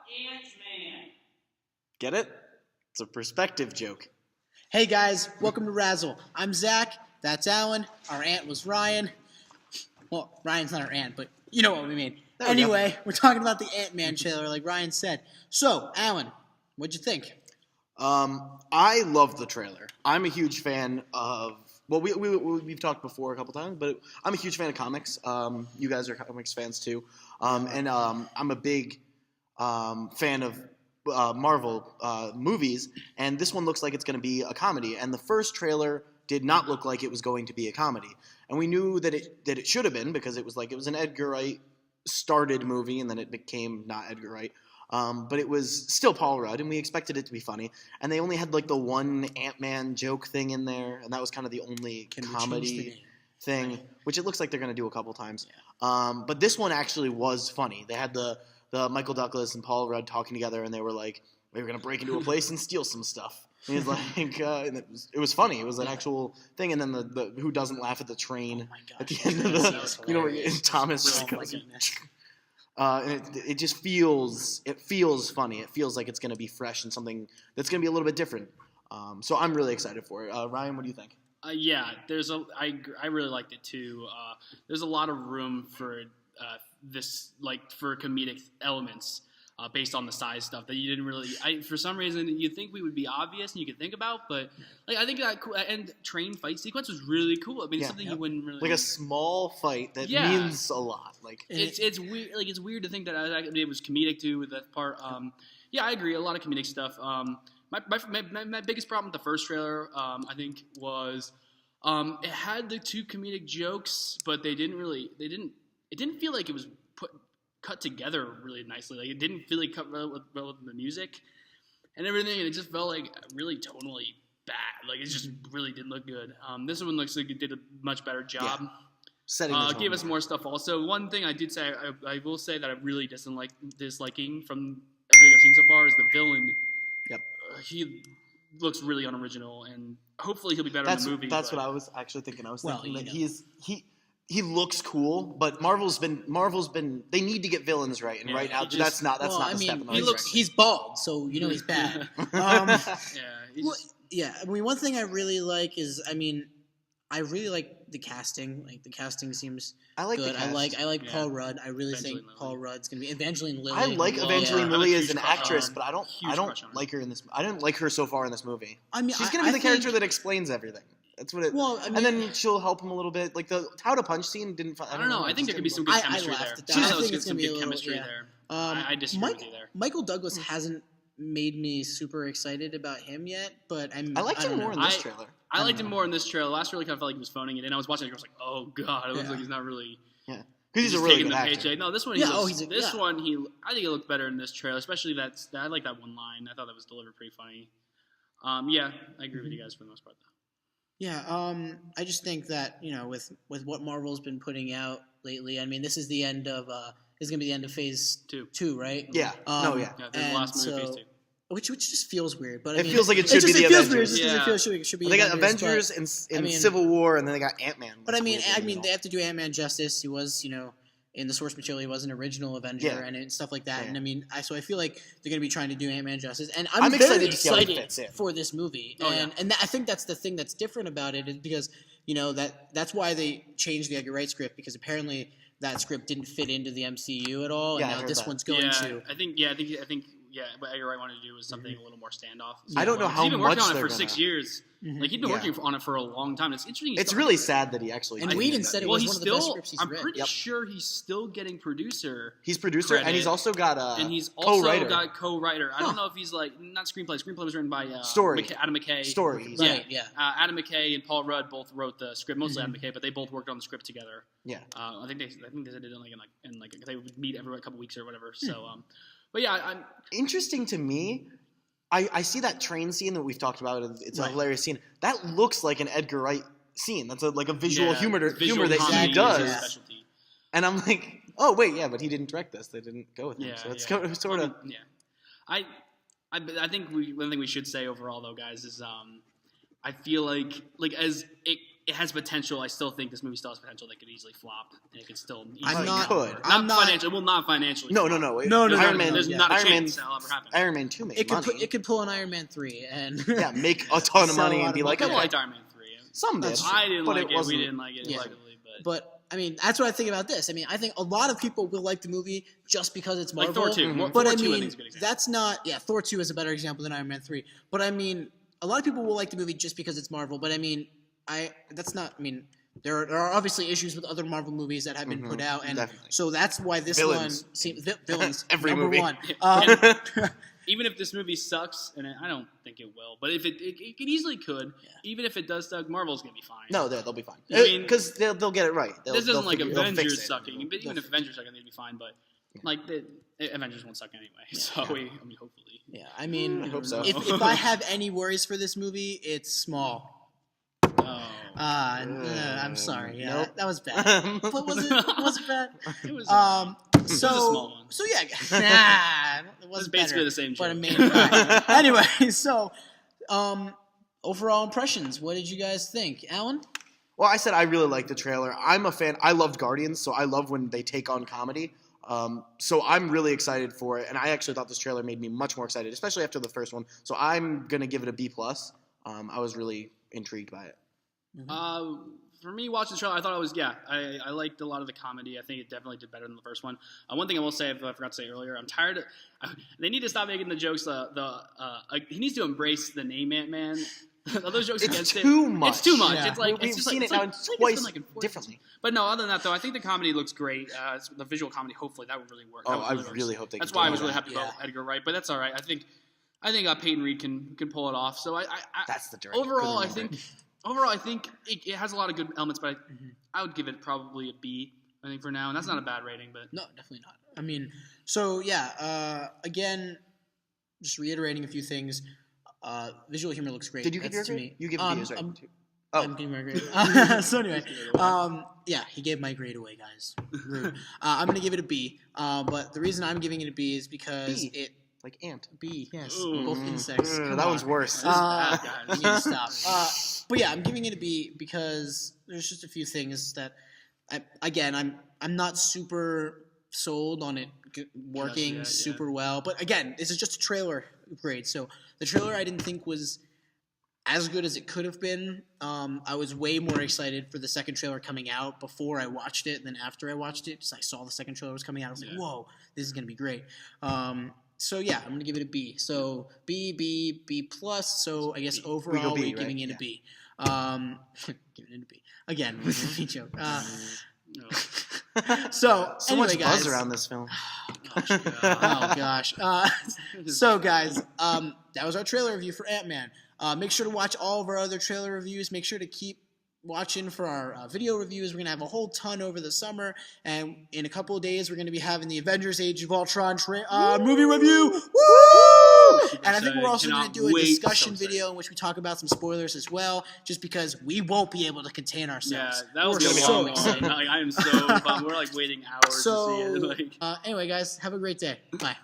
Ant-Man. Get it? It's a perspective joke. Hey guys, welcome to RAZZLE. I'm Zach, that's Alan, our aunt was Ryan. Well, Ryan's not our aunt, but you know what we mean. Anyway, we're talking about the Ant-Man trailer, like Ryan said. So, Alan, what'd you think? I love the trailer. I'm a huge fan of... Well, we've talked before a couple times, but I'm a huge fan of comics. You guys are comics fans too. And I'm a big fan of Marvel movies, and this one looks like it's going to be a comedy. And the first trailer did not look like it was going to be a comedy, and we knew that it should have been, because it was an Edgar Wright started movie, and then it became not Edgar Wright. But it was still Paul Rudd, and we expected it to be funny. And they only had like the one Ant-Man joke thing in there, and that was kind of the only comedy thing, which it looks like they're going to do a couple times. Yeah. But this one actually was funny. They had the Michael Douglas and Paul Rudd talking together, and they were like, we were going to break into a place and steal some stuff. And he's like, and it was funny. It was an actual thing. And then the who doesn't laugh at the train at the end of the Thomas goes, and it just feels funny. It feels like it's going to be fresh and something that's going to be a little bit different. So I'm really excited for it. Ryan, what do you think? Yeah, I really liked it too. There's a lot of room for this, like, for comedic elements based on the size stuff that you didn't really. For some reason, you'd think we would be obvious and you could think about, but like I think that and train fight sequence was really cool. I mean, it's something you wouldn't really like a small fight that means a lot. Like it's weird. Like it's weird to think that it was comedic too with that part. Yeah, I agree. A lot of comedic stuff. My biggest problem with the first trailer, I think, was it had the two comedic jokes, but it didn't feel like it was cut together really nicely. Like it didn't feel like cut well with the music and everything, and it just felt like really tonally bad. Like it just really didn't look good. This one looks like it did a much better job. Yeah. Setting gave us more stuff. Also, one thing I did say, I will say that I really disliking from everything I've seen so far is the villain. Yep. He looks really unoriginal, and hopefully he'll be better in the movie. That's what I was actually thinking. I was thinking that he looks cool, but Marvel's been they need to get villains right, and right now that's not the step in the right direction. He's bald, so you know he's bad. I mean, one thing I really like is, I really like the casting. Like the casting seems good. I like Paul Rudd. I really think Paul Rudd's gonna be Evangeline Lilly. I like Evangeline Lilly as an actress, but I don't like her in this. I didn't like her so far in this movie. I mean, she's gonna be the character that explains everything. That's what it. Well, and then she'll help him a little bit. Like the how to punch scene didn't. I don't know. I think there could be some good chemistry there. I think it's gonna be some good chemistry there. I disagree with you there. Michael Douglas hasn't made me super excited about him yet, but I liked him more in this trailer. I liked him more in this trailer. Last trailer kind of felt like he was phoning it in. I was watching it, I was like, oh god, it looks like he's not really. Yeah, because he's a really good actor. Paycheck. No, this one. I think he looked better in this trailer, especially I like that one line. I thought that was delivered pretty funny. Yeah, I agree with you guys for the most part, though. Yeah, I just think that, with what Marvel's been putting out lately, I mean, this is the end of this is gonna be the end of Phase 2, right? Yeah. Yeah, the last movie, Phase 2. Which just feels weird, but it feels like it should be the Avengers. It feels weird. It should be. They got Avengers and Civil War, and then they got Ant-Man. But I mean, they have to do Ant-Man justice. He was, in the source material, he was an original Avenger and stuff like that. Yeah. And I mean, so I feel like they're going to be trying to do Ant-Man justice, and I'm very excited for this movie. And I think that's the thing that's different about it, is because that's why they changed the Edgar Wright script, because apparently that script didn't fit into the MCU at all, and now this one's going to. I think what Edgar Wright wanted to do was something a little more standoff. I don't know how much he's been working on it for 6 years. Like he's been working on it for a long time. It's interesting. It's really sad that he actually. And Whedon said it was one of the best scripts he's written. I'm pretty sure he's still getting producer. He's producer, and he's also got co-writer. I don't know if he's not screenplay. Screenplay was written by Adam McKay. Story. Right. Yeah. Adam McKay and Paul Rudd both wrote the script. Mostly Adam McKay, but they both worked on the script together. Yeah. I think they did it in they would meet every couple weeks or whatever. So. But yeah, I'm interesting to me. I see that train scene that we've talked about. It's a hilarious scene. That looks like an Edgar Wright scene. That's like a visual humor that he does. And I'm like, oh wait, yeah, but he didn't direct this. They didn't go with him. So it's sort of. Yeah, I think one thing we should say overall though, guys, is I feel like as it has potential. I still think this movie still has potential that could easily flop, and it could still. I'm not. Not financially. Well, not financially. No. Iron Man. There's not a chance that'll ever happen. Iron Man 2 made money. It could pull an Iron Man 3 and make a ton of money and be like, I liked Iron Man 3. Some did. I didn't like it. We didn't like it. But I mean, that's what I think about this. I mean, I think a lot of people will like the movie just because it's Marvel. Like Thor 2. But Thor I 2, mean, I think is a good example. that's not. Yeah, Thor 2 is a better example than Iron Man 3. But I mean, a lot of people will like the movie just because it's Marvel. But I mean, that's not. I mean, there are obviously issues with other Marvel movies that have been put out, and so that's why this one seems villains. Every number movie. one. Even if this movie sucks, and I don't think it will, but if it easily could, even if it does suck, Marvel's gonna be fine. No, they'll be fine. I mean, because they'll get it right. This isn't like Avengers sucking, but even if Avengers suck, they'd be fine. But like the Avengers won't suck anyway, so I mean, hopefully. Yeah, I mean, I hope so. If I have any worries for this movie, it's small. I'm sorry. Yeah, that was bad. But was it bad? It was. So, it was a small one. So yeah, it was basically the same joke. But I mean, anyway, so overall impressions. What did you guys think, Alan? Well, I said I really liked the trailer. I'm a fan. I loved Guardians, so I love when they take on comedy. So I'm really excited for it, and I actually thought this trailer made me much more excited, especially after the first one. So I'm gonna give it a B+. I was really intrigued by it. For me, watching the trailer, I thought it was, I liked a lot of the comedy. I think it definitely did better than the first one. One thing I will say, I forgot to say earlier, I'm tired of, they need to stop making the jokes, he needs to embrace the name Ant-Man. Those jokes against it. It's too much. It's too much. Yeah. It's like, we've seen it now twice differently. But no, other than that, though, I think the comedy looks great. The visual comedy, hopefully, that would really work. Oh, I really hope they can That's why I was that. really happy about Edgar Wright, but that's all right. I think Peyton Reed can pull it off. So that's the director. Overall, I think it has a lot of good elements, but I would give it probably a B, I think, for now. And that's not a bad rating. But No, definitely not. I mean, so yeah, again, just reiterating a few things. Visual humor looks great. Did you give your grade? You give B's, right? I'm giving my grade. So anyway, yeah, he gave my grade away, guys. Rude. I'm going to give it a B. But the reason I'm giving it a B is because it... Like ant. B, yes. Ooh. Both insects. That one's worse. This is bad, You guys. need to stop. But yeah, I'm giving it a B because there's just a few things that, I'm not super sold on it working super well. But again, this is just a trailer grade. So the trailer I didn't think was as good as it could have been. I was way more excited for the second trailer coming out before I watched it than after I watched it. Just I saw the second trailer was coming out. I was like, whoa, this is going to be great. So yeah, I'm gonna give it a B. So B+. So I guess overall we're giving it a B. Giving it a B again with the B joke. So so anyway, much guys, buzz around this film. Oh gosh. So guys, that was our trailer review for Ant-Man. Make sure to watch all of our other trailer reviews. Make sure to keep watching for our video reviews. We're going to have a whole ton over the summer, and in a couple of days, we're going to be having the Avengers Age of Ultron movie review. Woo! And I think we're also going to do a discussion video in which we talk about some spoilers as well, just because we won't be able to contain ourselves. Yeah, that was We're going to be so long. excited. I am so bummed. We're like waiting hours to see it. Anyway, guys, have a great day. Bye.